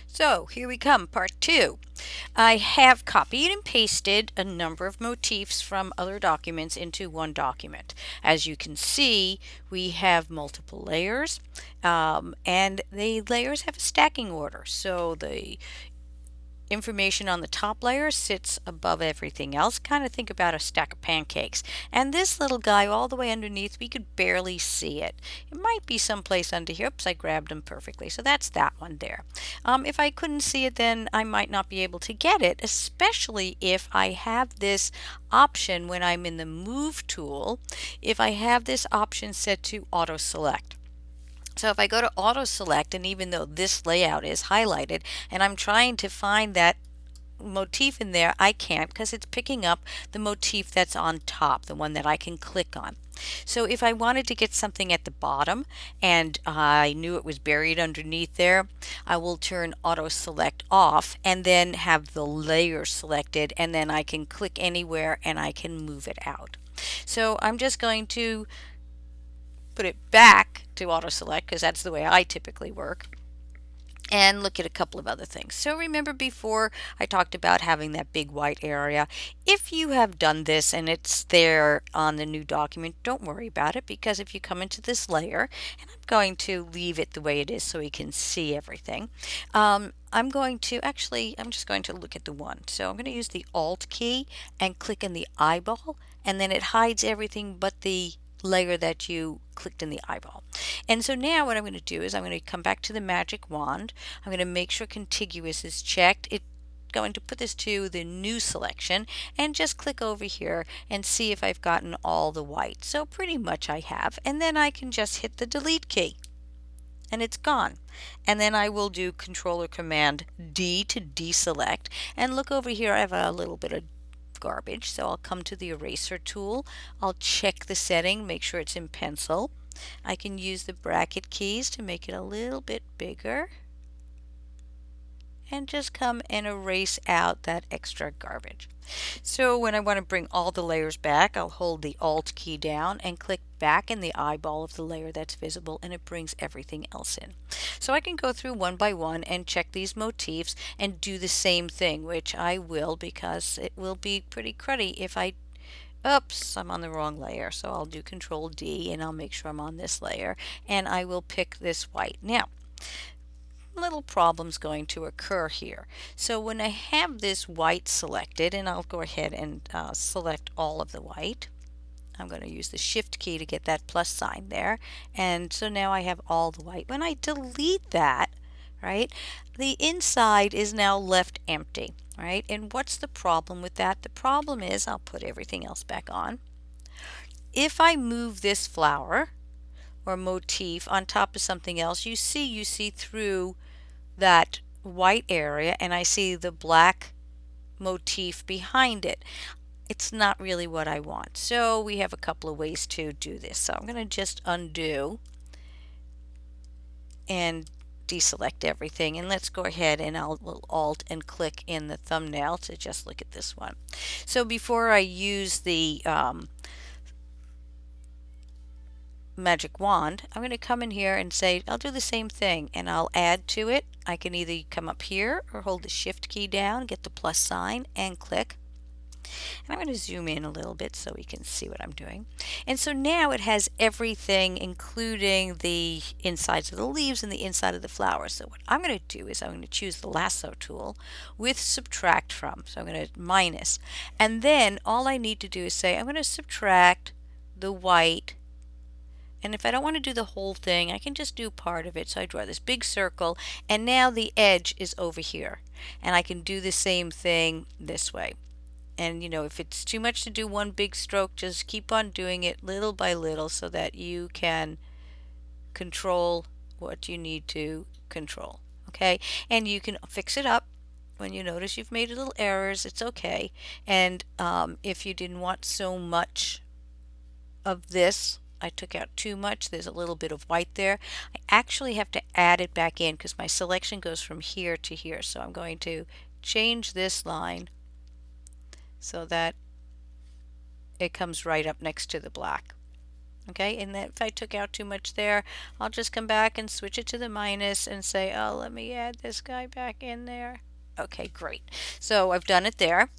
So here we come, part two. I have copied and pasted a number of motifs from other documents into one document. As you can see, we have multiple layers, and the layers have a stacking order. So the information on the top layer sits above everything else. Kind of think about a stack of pancakes. And this little guy all the way underneath, we could barely see it. It might be someplace under here. Oops, I grabbed him perfectly. So that's that one there. If I couldn't see it, then I might not be able to get it, especially if I have this option when I'm in the Move tool, if I have this option set to auto select. So if I go to auto select, and even though this layout is highlighted and I'm trying to find that motif in there, I can't because it's picking up the motif that's on top, the one that I can click on. So if I wanted to get something at the bottom and I knew it was buried underneath there, I will turn auto select off and then have the layer selected, and then I can click anywhere and I can move it out. So I'm just going to put it back to auto select because that's the way I typically work, and look at a couple of other things. So remember before I talked about having that big white area. If you have done this and it's there on the new document, don't worry about it, because if you come into this layer, and I'm going to leave it the way it is so we can see everything, I'm just going to look at the one. So I'm going to use the Alt key and click in the eyeball, and then it hides everything but the layer that you clicked in the eyeball. And so now what I'm going to do is I'm going to come back to the magic wand. I'm going to make sure contiguous is checked. It's going to put this to the new selection and just click over here and see if I've gotten all the white. So pretty much I have. And then I can just hit the delete key and it's gone. And then I will do Control or Command D to deselect. And look over here, I have a little bit of garbage. So I'll come to the eraser tool. I'll check the setting, make sure it's in pencil. I can use the bracket keys to make it a little bit bigger, and just come and erase out that extra garbage. So when I want to bring all the layers back, I'll hold the Alt key down and click back in the eyeball of the layer that's visible, and it brings everything else in. So I can go through one by one and check these motifs and do the same thing, which I will, because it will be pretty cruddy if I oops, I'm on the wrong layer. So I'll do Control D and I'll make sure I'm on this layer, and I will pick this white. Now, little problem's going to occur here. So when I have this white selected, and I'll go ahead and select all of the white. I'm going to use the Shift key to get that plus sign there. And so now I have all the white. When I delete that, right, the inside is now left empty, right? And what's the problem with that? The problem is, I'll put everything else back on. If I move this flower or motif on top of something else, you see through that white area, and I see the black motif behind it. It's not really what I want. So we have a couple of ways to do this. So I'm going to just undo and deselect everything, and let's go ahead and I'll Alt and click in the thumbnail to just look at this one. So before I use the magic wand, I'm going to come in here and say I'll do the same thing, and I'll add to it. I can either come up here or hold the Shift key down, get the plus sign, and click. And I'm going to zoom in a little bit so we can see what I'm doing. And so now it has everything, including the insides of the leaves and the inside of the flowers. So what I'm going to do is I'm going to choose the lasso tool with subtract from. So I'm going to minus. And then all I need to do is say I'm going to subtract the white. And if I don't want to do the whole thing, I can just do part of it. So I draw this big circle, and now the edge is over here. And I can do the same thing this way. And if it's too much to do one big stroke, just keep on doing it little by little so that you can control what you need to control. Okay? And you can fix it up when you notice you've made little errors. It's okay. And if you didn't want so much of this, I took out too much, there's a little bit of white there, I actually have to add it back in because my selection goes from here to here. So I'm going to change this line so that it comes right up next to the black. Okay, and then if I took out too much there, I'll just come back and switch it to the minus and say, oh, let me add this guy back in there. Okay, great. So I've done it there.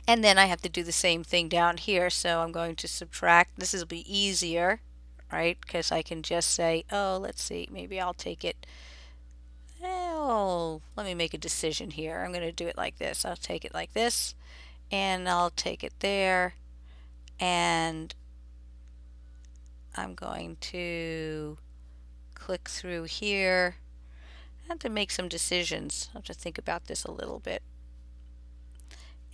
And then I have to do the same thing down here. So I'm going to subtract. This will be easier, right? Because I can just say, oh, let's see, maybe I'll take it. Oh, let me make a decision here. I'm going to do it like this. I'll take it like this, and I'll take it there, and I'm going to click through here. I have to make some decisions. I have to think about this a little bit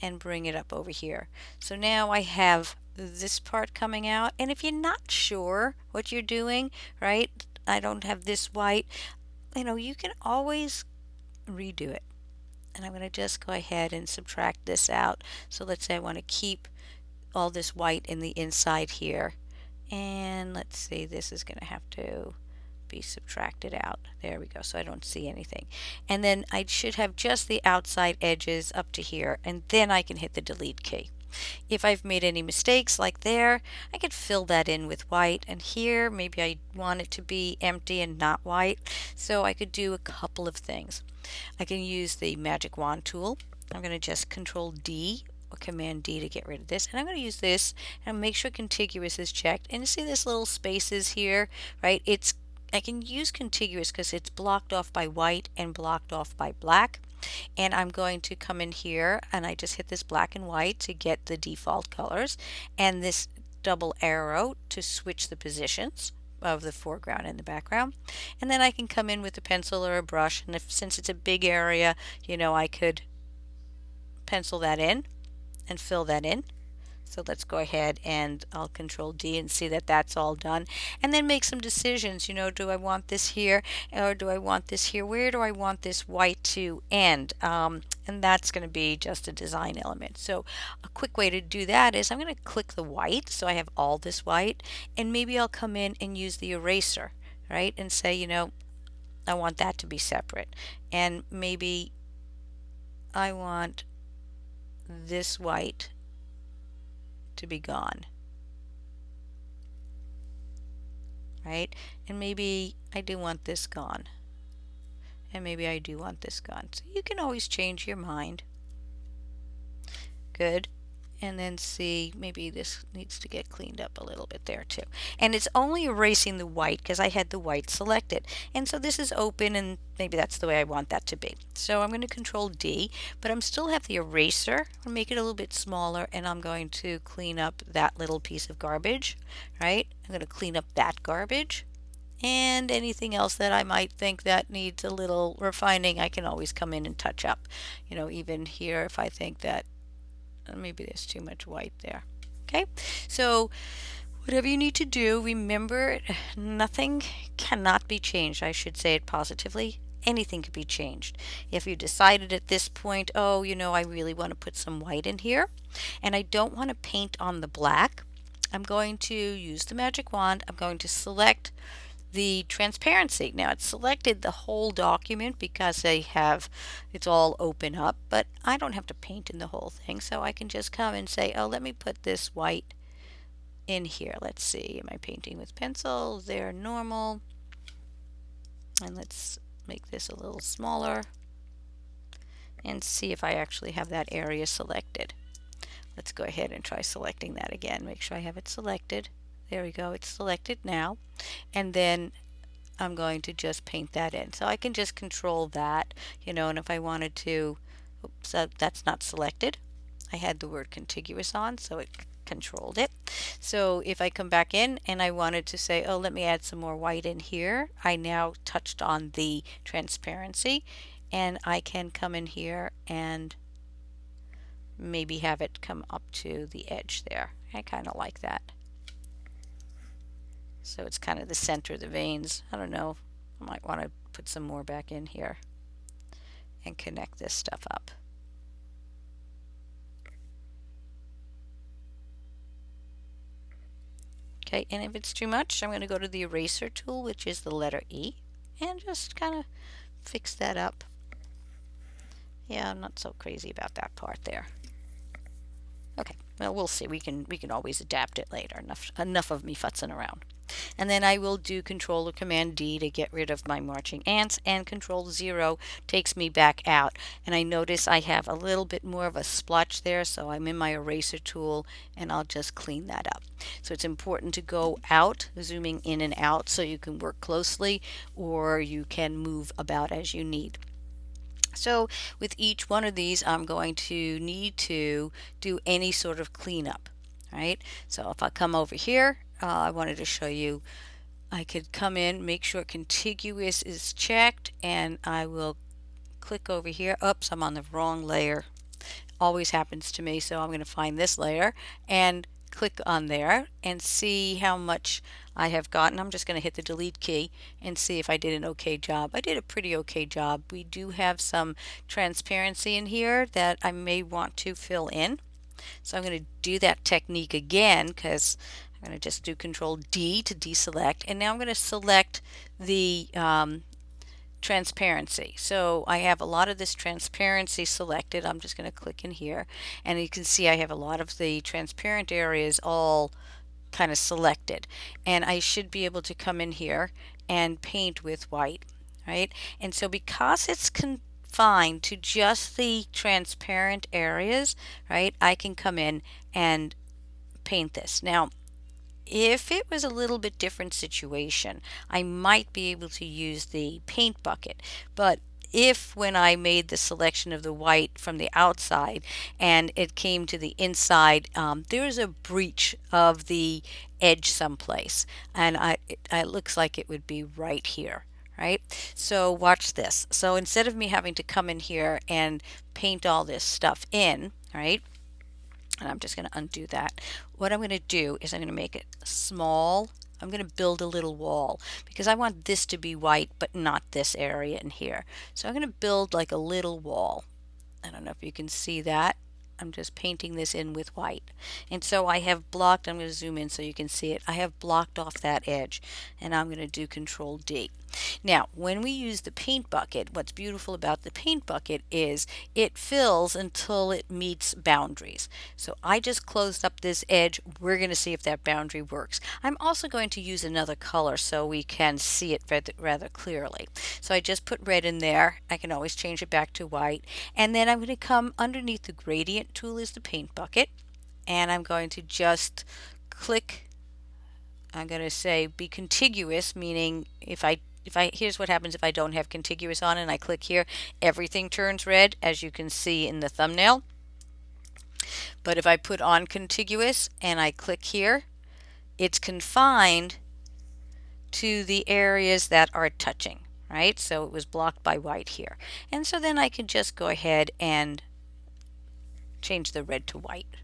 and bring it up over here. So now I have this part coming out, and if you're not sure what you're doing, right, I don't have this white, you can always redo it. And I'm going to just go ahead and subtract this out. So let's say I want to keep all this white in the inside here. And let's see, this is going to have to be subtracted out. There we go, so I don't see anything. And then I should have just the outside edges up to here, and then I can hit the delete key. If I've made any mistakes like there, I could fill that in with white, and here maybe I want it to be empty and not white, so I could do a couple of things. I can use the magic wand tool. I'm going to just control D or command D to get rid of this, and I'm going to use this and make sure contiguous is checked. And you see this little spaces here, right? I can use contiguous because it's blocked off by white and blocked off by black. And I'm going to come in here and I just hit this black and white to get the default colors, and this double arrow to switch the positions of the foreground and the background. And then I can come in with a pencil or a brush, and since it's a big area, I could pencil that in and fill that in. So let's go ahead and I'll control D and see that that's all done, and then make some decisions. Do I want this here or do I want this here? Where do I want this white to end? And that's going to be just a design element. So a quick way to do that is I'm going to click the white so I have all this white, and maybe I'll come in and use the eraser, right, and say, I want that to be separate, and maybe I want this white to be gone, right? And maybe I do want this gone, and maybe I do want this gone. So you can always change your mind. Good. And then see, maybe this needs to get cleaned up a little bit there too. And it's only erasing the white because I had the white selected. And so this is open, and maybe that's the way I want that to be. So I'm going to control D, but I'm still have the eraser. I'll make it a little bit smaller, and I'm going to clean up that little piece of garbage, right? I'm going to clean up that garbage. And anything else that I might think that needs a little refining, I can always come in and touch up. Even here, if I think that maybe there's too much white there. Okay, so whatever you need to do, remember nothing cannot be changed. I should say it positively. Anything can be changed. If you decided at this point, oh, I really want to put some white in here, and I don't want to paint on the black, I'm going to use the magic wand. I'm going to select the transparency. Now it's selected the whole document because it's all open up, but I don't have to paint in the whole thing, so I can just come and say, oh, let me put this white in here. Let's see, am I painting with pencil? They're normal, and let's make this a little smaller and see if I actually have that area selected. Let's go ahead and try selecting that again. Make sure I have it selected. There we go, it's selected now. And then I'm going to just paint that in. So I can just control that, and if I wanted to, oops, that's not selected. I had the word contiguous on, so it controlled it. So if I come back in and I wanted to say, oh, let me add some more white in here, I now touched on the transparency, and I can come in here and maybe have it come up to the edge there. I kind of like that. So it's kind of the center of the veins. I don't know, I might want to put some more back in here and connect this stuff up. Okay, and if it's too much, I'm going to go to the eraser tool, which is the letter E, and just kind of fix that up. Yeah, I'm not so crazy about that part there. Okay, well, we'll see. We can always adapt it later. Enough of me futzing around. And then I will do Control or Command D to get rid of my marching ants, and Control 0 takes me back out. And I notice I have a little bit more of a splotch there, so I'm in my eraser tool and I'll just clean that up. So it's important to go out, zooming in and out, so you can work closely or you can move about as you need. So with each one of these, I'm going to need to do any sort of cleanup, right? So if I come over here, I wanted to show you, I could come in, make sure contiguous is checked, and I will click over here. Oops, I'm on the wrong layer. Always happens to me, so I'm going to find this layer and click on there and see how much I have gotten. I'm just going to hit the delete key and see if I did an okay job. I did a pretty okay job. We do have some transparency in here that I may want to fill in. So I'm going to do that technique again, because I'm going to just do Control D to deselect, and now I'm going to select the transparency. So I have a lot of this transparency selected. I'm just going to click in here, and you can see I have a lot of the transparent areas all kind of selected, and I should be able to come in here and paint with white, right? And so because it's confined to just the transparent areas, right, I can come in and paint this. Now if it was a little bit different situation, I might be able to use the paint bucket. But if when I made the selection of the white from the outside and it came to the inside, there is a breach of the edge someplace, and it looks like it would be right here. Right? So watch this. So instead of me having to come in here and paint all this stuff in, right? And I'm just going to undo that. What I'm going to do is I'm going to make it small. I'm going to build a little wall because I want this to be white but not this area in here. So I'm going to build like a little wall. I don't know if you can see that. I'm just painting this in with white. And so I have blocked, I'm going to zoom in so you can see it. I have blocked off that edge, and I'm going to do Control D. Now, when we use the paint bucket, what's beautiful about the paint bucket is it fills until it meets boundaries. So I just closed up this edge. We're going to see if that boundary works. I'm also going to use another color so we can see it rather clearly. So I just put red in there. I can always change it back to white. And then I'm going to come underneath the gradient tool is the paint bucket. And I'm going to just click. I'm going to say be contiguous, meaning if I here's what happens if I don't have contiguous on and I click here, everything turns red, as you can see in the thumbnail. But if I put on contiguous and I click here, it's confined to the areas that are touching, right? So it was blocked by white here. And so then I can just go ahead and change the red to white.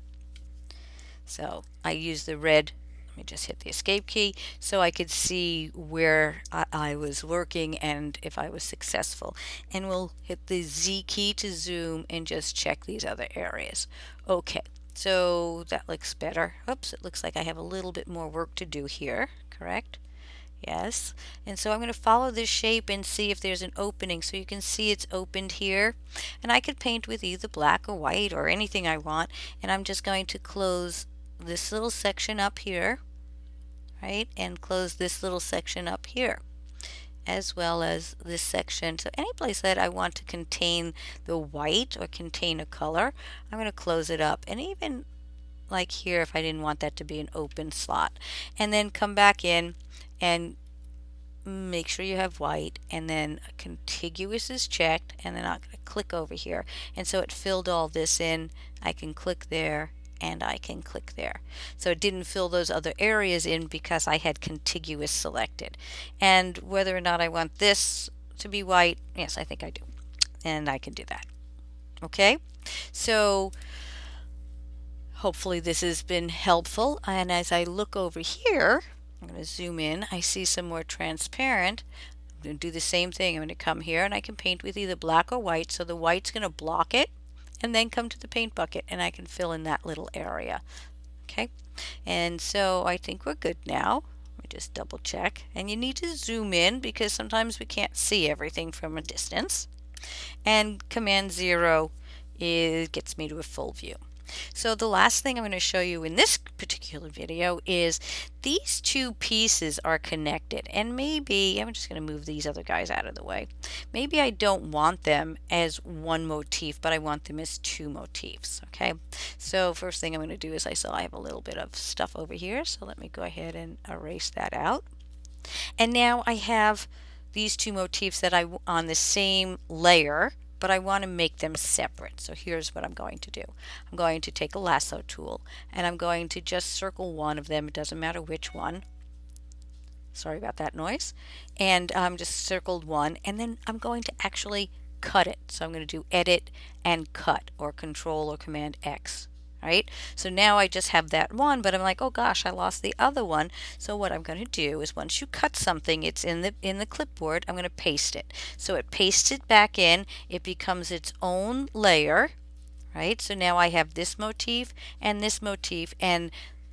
So I use the red. Let me just hit the escape key so I could see where I was working and if I was successful. And we'll hit the Z key to zoom and just check these other areas. Okay, so that looks better. Oops, it looks like I have a little bit more work to do here, correct? Yes. And so I'm going to follow this shape and see if there's an opening. So you can see it's opened here. And I could paint with either black or white or anything I want. And I'm just going to close this little section up here, right? And close this little section up here, as well as this section. So any place that I want to contain the white or contain a color, I'm going to close it up. And even like here, if I didn't want that to be an open slot. And then come back in and make sure you have white, and then contiguous is checked, and then I'm going to click over here. And so it filled all this in. I can click there and I can click there. So it didn't fill those other areas in because I had contiguous selected. And whether or not I want this to be white, yes, I think I do. And I can do that. Okay, so hopefully this has been helpful. And as I look over here, I'm going to zoom in. I see some more transparent. I'm going to do the same thing. I'm going to come here and I can paint with either black or white. So the white's going to block it and then come to the paint bucket and I can fill in that little area. Okay, and so I think we're good now. Let me just double check. And you need to zoom in because sometimes we can't see everything from a distance. And Command 0 gets me to a full view. So the last thing I'm going to show you in this particular video is these two pieces are connected, and maybe I'm just going to move these other guys out of the way. Maybe I don't want them as one motif, but I want them as two motifs. Okay, so first thing I'm going to do is I have a little bit of stuff over here, so let me go ahead and erase that out. And now I have these two motifs that I on the same layer, but I want to make them separate. So here's what I'm going to do. I'm going to take a lasso tool and I'm going to just circle one of them. It doesn't matter which one. Sorry about that noise. And just circled one, and then I'm going to actually cut it. So I'm going to do edit and cut, or control or command X. Right? So now I just have that one, but I'm like, oh gosh, I lost the other one. So what I'm going to do is once you cut something, it's in the clipboard, I'm going to paste it. So it pastes it back in, it becomes its own layer, right? So now I have this motif, and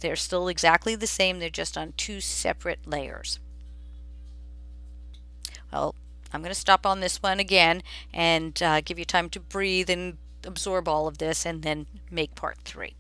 they're still exactly the same, they're just on two separate layers. Well, I'm going to stop on this one again and give you time to breathe and absorb all of this, and then make part 3.